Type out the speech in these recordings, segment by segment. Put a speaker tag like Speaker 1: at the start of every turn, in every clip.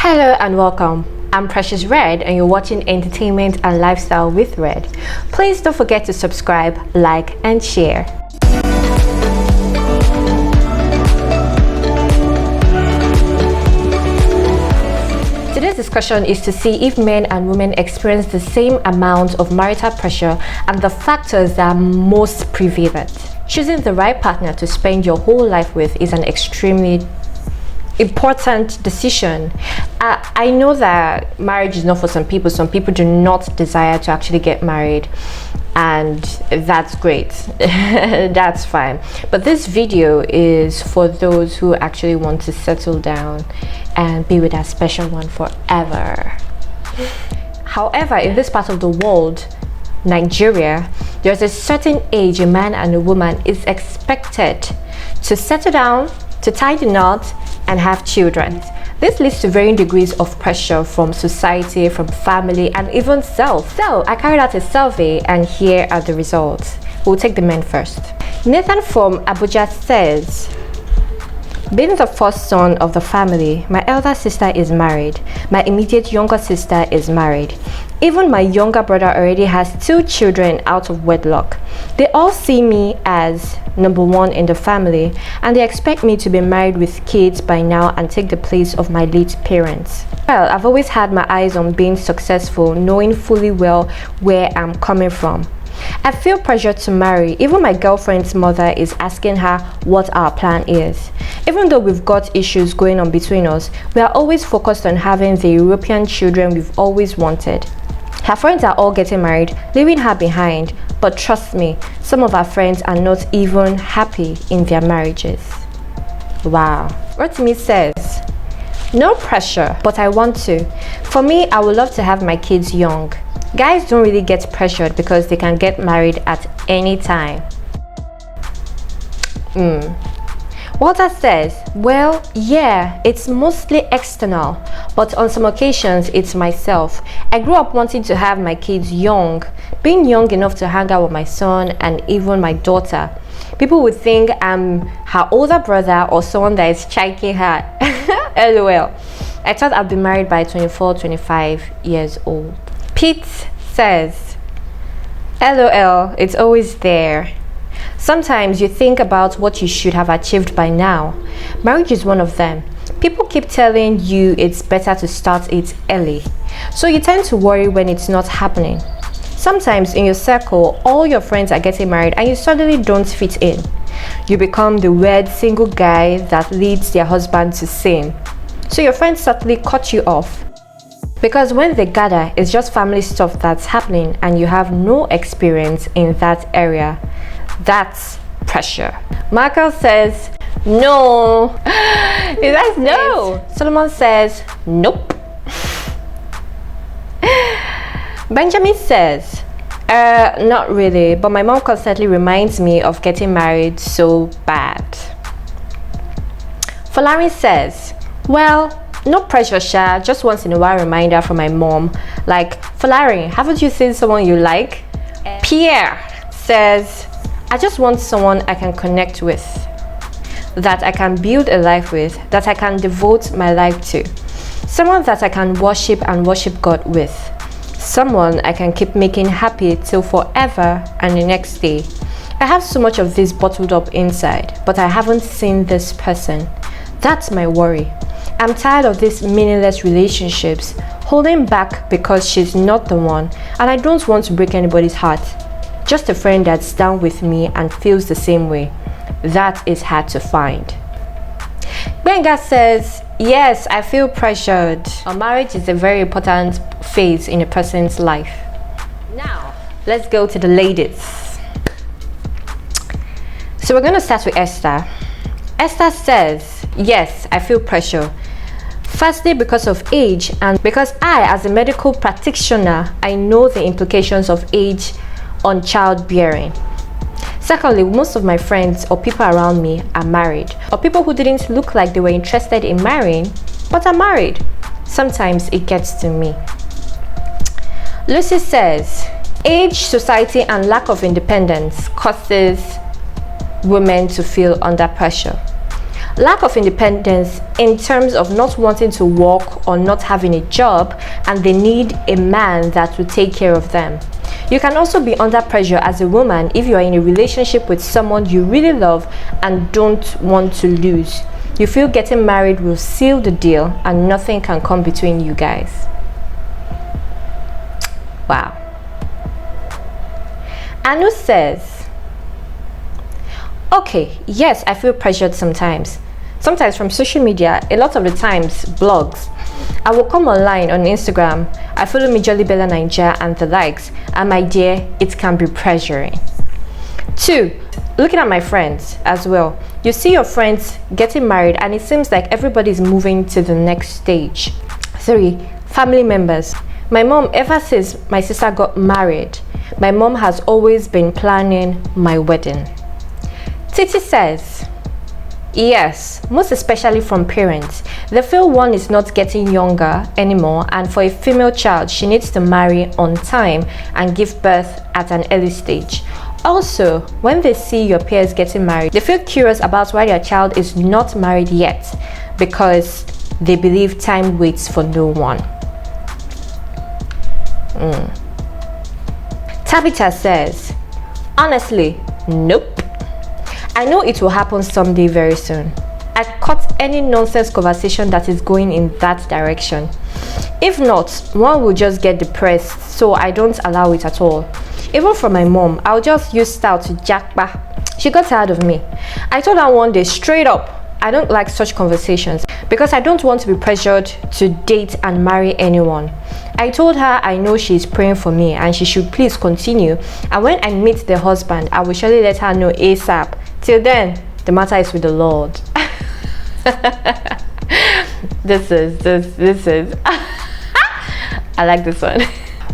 Speaker 1: Hello and welcome. I'm Precious Red and you're watching Entertainment and Lifestyle with Red. Please don't forget to subscribe, like and share. Today's discussion is to see if men and women experience the same amount of marital pressure and the factors that are most prevalent. Choosing the right partner to spend your whole life with is an extremely important decision. I know that marriage is not for some people. Some people do not desire to actually get married, and that's great. That's fine. But this video is for those who actually want to settle down and be with that special one forever. However, in this part of the world, Nigeria, there's a certain age a man and a woman is expected to settle down, to tie the knot and have children. This leads to varying degrees of pressure from society, from family, and even self. So I carried out a survey and here are the results. We'll take the men first. Nathan from Abuja says, being the first son of the family, my elder sister is married. My immediate younger sister is married. Even my younger brother already has 2 children out of wedlock. They all see me as number one in the family, and they expect me to be married with kids by now and take the place of my late parents. Well, I've always had my eyes on being successful, knowing fully well where I'm coming from. I feel pressured to marry. Even my girlfriend's mother is asking her what our plan is. Even though we've got issues going on between us, we are always focused on having the European children we've always wanted. Her friends are all getting married, leaving her behind, but trust me, some of her friends are not even happy in their marriages. Wow. Rotimi says, no pressure, but I want to. For me, I would love to have my kids young. Guys don't really get pressured because they can get married at any time. Walter says, well, yeah, it's mostly external, but on some occasions it's myself. I grew up wanting to have my kids young, being young enough to hang out with my son and even my daughter. People would think I'm her older brother or someone that is chiking her. LOL. I thought I'd be married by 24, 25 years old. Pete says, LOL, it's always there. Sometimes you think about what you should have achieved by now. Marriage is one of them. People keep telling you it's better to start it early, so you tend to worry when it's not happening. Sometimes in your circle, all your friends are getting married and you suddenly don't fit in. You become the weird single guy that leads their husband to sin. So your friends subtly cut you off. Because when they gather, it's just family stuff that's happening and you have no experience in that area. That's pressure. Michael says, no. He says no. Solomon says, nope. Benjamin says, not really, but my mom constantly reminds me of getting married so bad. Falari says, well, no pressure, Sha, just once in a while reminder from my mom. Like, Falari, haven't you seen someone you like? Pierre says, I just want someone I can connect with, that I can build a life with, that I can devote my life to. Someone that I can worship and worship God with. Someone I can keep making happy till forever and the next day. I have so much of this bottled up inside, but I haven't seen this person. That's my worry. I'm tired of these meaningless relationships, holding back because she's not the one, and I don't want to break anybody's heart. Just a friend that's down with me and feels the same way. That is hard to find. Benga says, yes, I feel pressured. A marriage is a very important phase in a person's life. Now, let's go to the ladies. So we're going to start with Esther. Esther says, yes, I feel pressure. Firstly, because of age, and because I, as a medical practitioner, I know the implications of age on childbearing. Secondly, most of my friends or people around me are married, or people who didn't look like they were interested in marrying, but are married. Sometimes it gets to me. Lucy says, age, society, and lack of independence causes women to feel under pressure. Lack of independence in terms of not wanting to work or not having a job, and they need a man that will take care of them. You can also be under pressure as a woman if you are in a relationship with someone you really love and don't want to lose. You feel getting married will seal the deal and nothing can come between you guys. Wow. Anu says, okay, yes, I feel pressured sometimes. Sometimes from social media, a lot of the times blogs. I will come online on Instagram. I follow me Jolly Bella Nigeria and the likes, and my dear, it can be pressuring. 2, looking at my friends as well. You see your friends getting married and it seems like everybody's moving to the next stage. 3, family members. My mom, ever since my sister got married, my mom has always been planning my wedding. Titi says, yes, most especially from parents. They feel one is not getting younger anymore, and for a female child, she needs to marry on time and give birth at an early stage. Also, when they see your peers getting married, they feel curious about why their child is not married yet, because they believe time waits for no one. Tabitha says, honestly, nope. I know it will happen someday very soon. I cut any nonsense conversation that is going in that direction. If not, one will just get depressed, so I don't allow it at all. Even from my mom, I'll just use style to jackpot. She got tired of me. I told her one day straight up, I don't like such conversations because I don't want to be pressured to date and marry anyone. I told her I know she's praying for me and she should please continue, and when I meet the husband, I will surely let her know ASAP. Till then, the matter is with the Lord. This is I like this one.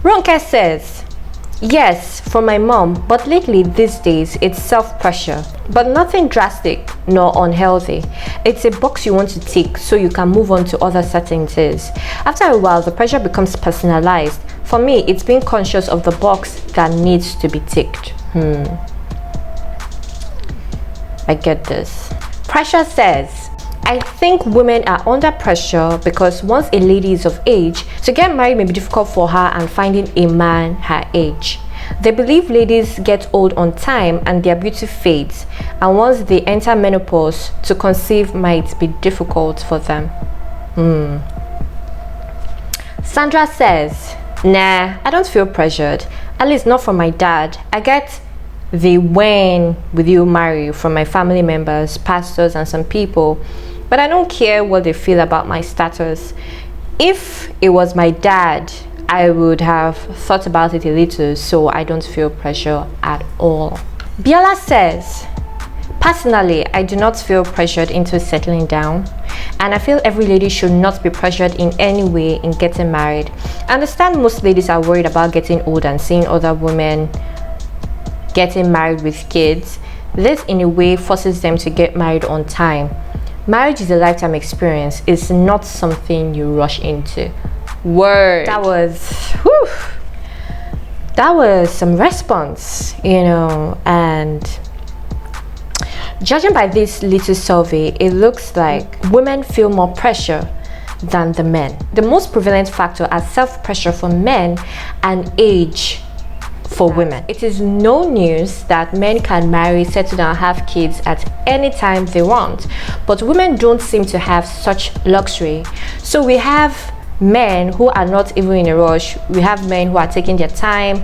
Speaker 1: Ronke says, yes, from my mom, but lately these days it's self-pressure, but nothing drastic nor unhealthy. It's a box you want to tick so you can move on to other certainties. After a while, the pressure becomes personalized. For me, it's being conscious of the box that needs to be ticked. I get this. Pressure says, I think women are under pressure because once a lady is of age, to get married may be difficult for her and finding a man her age. They believe ladies get old on time and their beauty fades, and once they enter menopause, to conceive might be difficult for them. Sandra says, nah, I don't feel pressured, at least not from my dad. I get the when will you marry from my family members, pastors, and some people, but I don't care what they feel about my status. If it was my dad, I would have thought about it a little, so I don't feel pressure at all. Biola says, personally, I do not feel pressured into settling down, and I feel every lady should not be pressured in any way in getting married. I understand most ladies are worried about getting old and seeing other women getting married with kids. This in a way forces them to get married on time. Marriage is a lifetime experience. It's not something you rush into. Word. That was some response, and judging by this little survey, it looks like women feel more pressure than the men. The most prevalent factor are self-pressure for men and age for women. It is no news that men can marry, settle down, have kids at any time they want, but women don't seem to have such luxury. So we have men who are not even in a rush, we have men who are taking their time,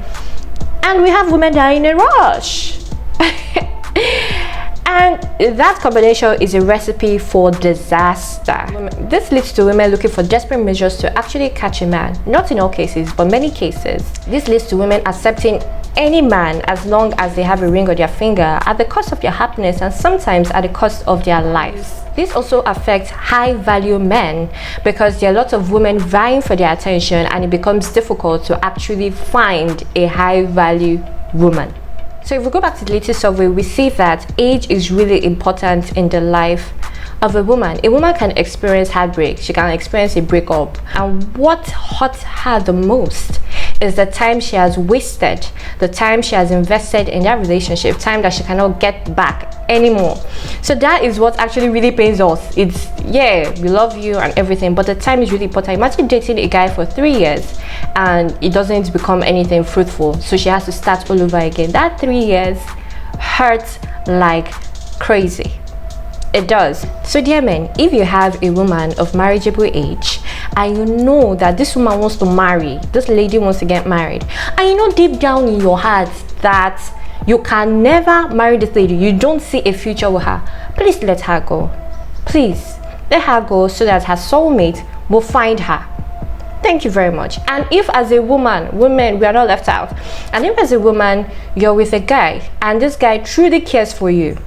Speaker 1: and we have women that are in a rush. And that combination is a recipe for disaster. This leads to women looking for desperate measures to actually catch a man. Not in all cases, but many cases. This leads to women accepting any man as long as they have a ring on their finger at the cost of their happiness and sometimes at the cost of their lives. This also affects high-value men because there are a lot of women vying for their attention, and it becomes difficult to actually find a high-value woman. So if we go back to the latest survey, we see that age is really important in the life of a woman. A woman can experience heartbreak, she can experience a breakup, and what hurts her the most is the time she has wasted, the time she has invested in that relationship, time that she cannot get back anymore. So that is what actually really pains us. It's, yeah, we love you and everything, but the time is really important. Imagine dating a guy for 3 years and it doesn't become anything fruitful, so she has to start all over again. That 3 years hurts like crazy. It does. So dear men, if you have a woman of marriageable age and you know that this woman wants to marry, this lady wants to get married, and you know deep down in your heart that you can never marry this lady, you don't see a future with her, please let her go. Please let her go so that her soulmate will find her. Thank you very much. And if as a woman, women, we are not left out, and if as a woman you're with a guy and this guy truly cares for you,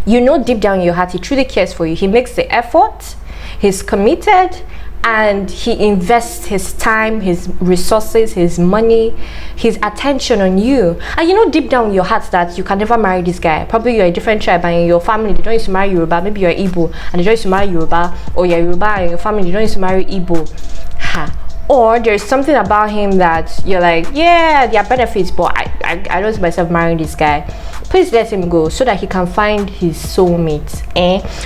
Speaker 1: you know deep down in your heart he truly cares for you, he makes the effort, he's committed, and he invests his time, his resources, his money, his attention on you, and you know deep down in your heart that you can never marry this guy. Probably you're a different tribe and in your family they don't used to marry Yoruba, maybe you're Igbo and they don't used to marry Yoruba, or you're Yoruba and in your family they don't used to marry Igbo. Or there's something about him that you're like, yeah, there are benefits, but I don't see myself marrying this guy. Please let him go so that he can find his soulmate.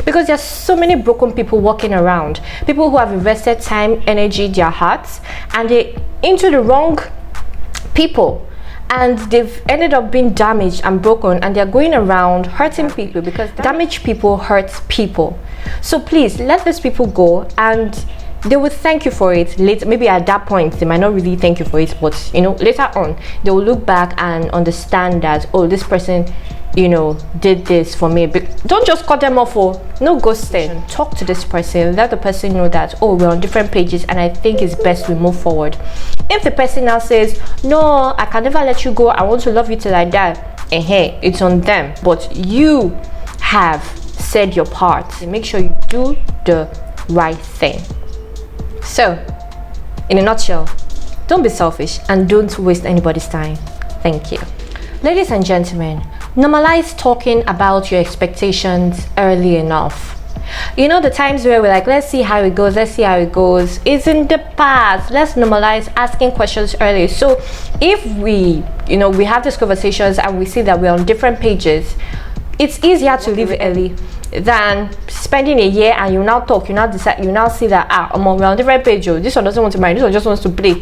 Speaker 1: Because there's so many broken people walking around, people who have invested time, energy, their hearts, and they into the wrong people, and they've ended up being damaged and broken, and they're going around hurting people, because damaged people hurt people. So please let these people go, and they will thank you for it later. Maybe at that point they might not really thank you for it, but you know, later on they will look back and understand that, oh, this person, you know, did this for me. But don't just cut them off, or no ghosting. Talk to this person, let the person know that, oh, we're on different pages and I think it's best we move forward. If the person now says, no, I can never let you go, I want to love you till I die, hey, it's on them, but you have said your part. Make sure you do the right thing. So, in a nutshell, don't be selfish and don't waste anybody's time. Thank you. Ladies and gentlemen, normalize talking about your expectations early enough. You know, the times where we're like, let's see how it goes, is in the past. Let's normalize asking questions early. So if we have these conversations and we see that we're on different pages, it's easier to leave it early than spending a year and you now talk, you now decide, you now see that we're on different page. This one doesn't want to marry, this one just wants to play,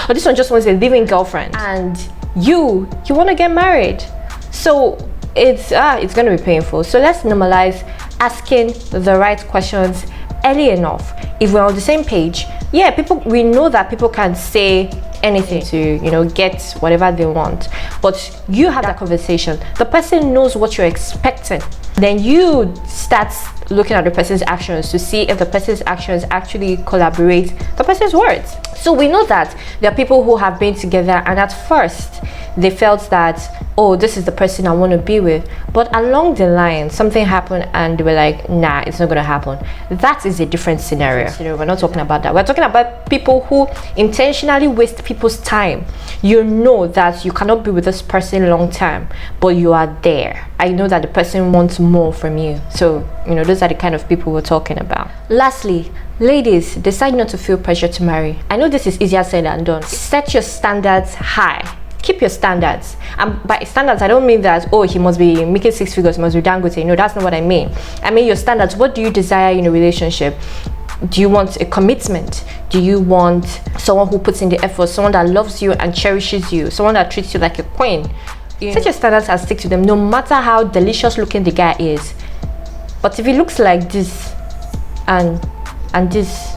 Speaker 1: or this one just wants a living girlfriend, and you want to get married. So it's going to be painful. So let's normalize asking the right questions early enough. If we're on the same page, we know that people can say anything to get whatever they want, but you have that conversation, the person knows what you're expecting, then you start looking at the person's actions to see if the person's actions actually collaborate the person's words. So we know that there are people who have been together and at first they felt that, oh, this is the person I want to be with, but along the line something happened and they were like, nah, it's not going to happen. That is a different scenario. We're not talking about that. We're talking about people who intentionally waste people's time. You know that you cannot be with this person long term, but you are there. I know that the person wants more from you. So those are the kind of people we're talking about. Lastly, ladies, decide not to feel pressure to marry. I know this is easier said than done. Set your standards high. Keep your standards. And by standards, I don't mean that, oh, he must be making 6 figures, he must be Dangote. No, that's not what I mean. I mean your standards. What do you desire in a relationship? Do you want a commitment? Do you want someone who puts in the effort, someone that loves you and cherishes you, someone that treats you like a queen? Set your standards and stick to them, no matter how delicious looking the guy is. But if he looks like this and this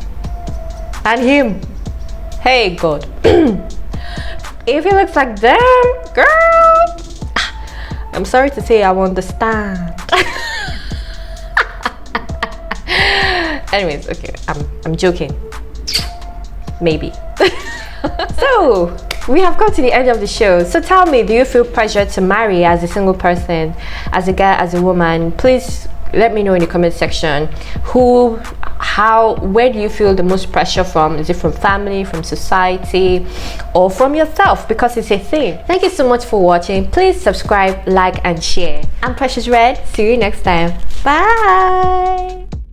Speaker 1: and him, hey God, if he looks like them, girl, I'm sorry to say I won't understand. Anyways, okay, I'm joking. Maybe. So we have come to the end of the show. So tell me, do you feel pressure to marry as a single person, as a guy, as a woman? Please let me know in the comment section. Where do you feel the most pressure from? Is it from family, from society, or from yourself? Because it's a thing. Thank you so much for watching. Please subscribe, like, and share. I'm Precious Red. See you next time. Bye.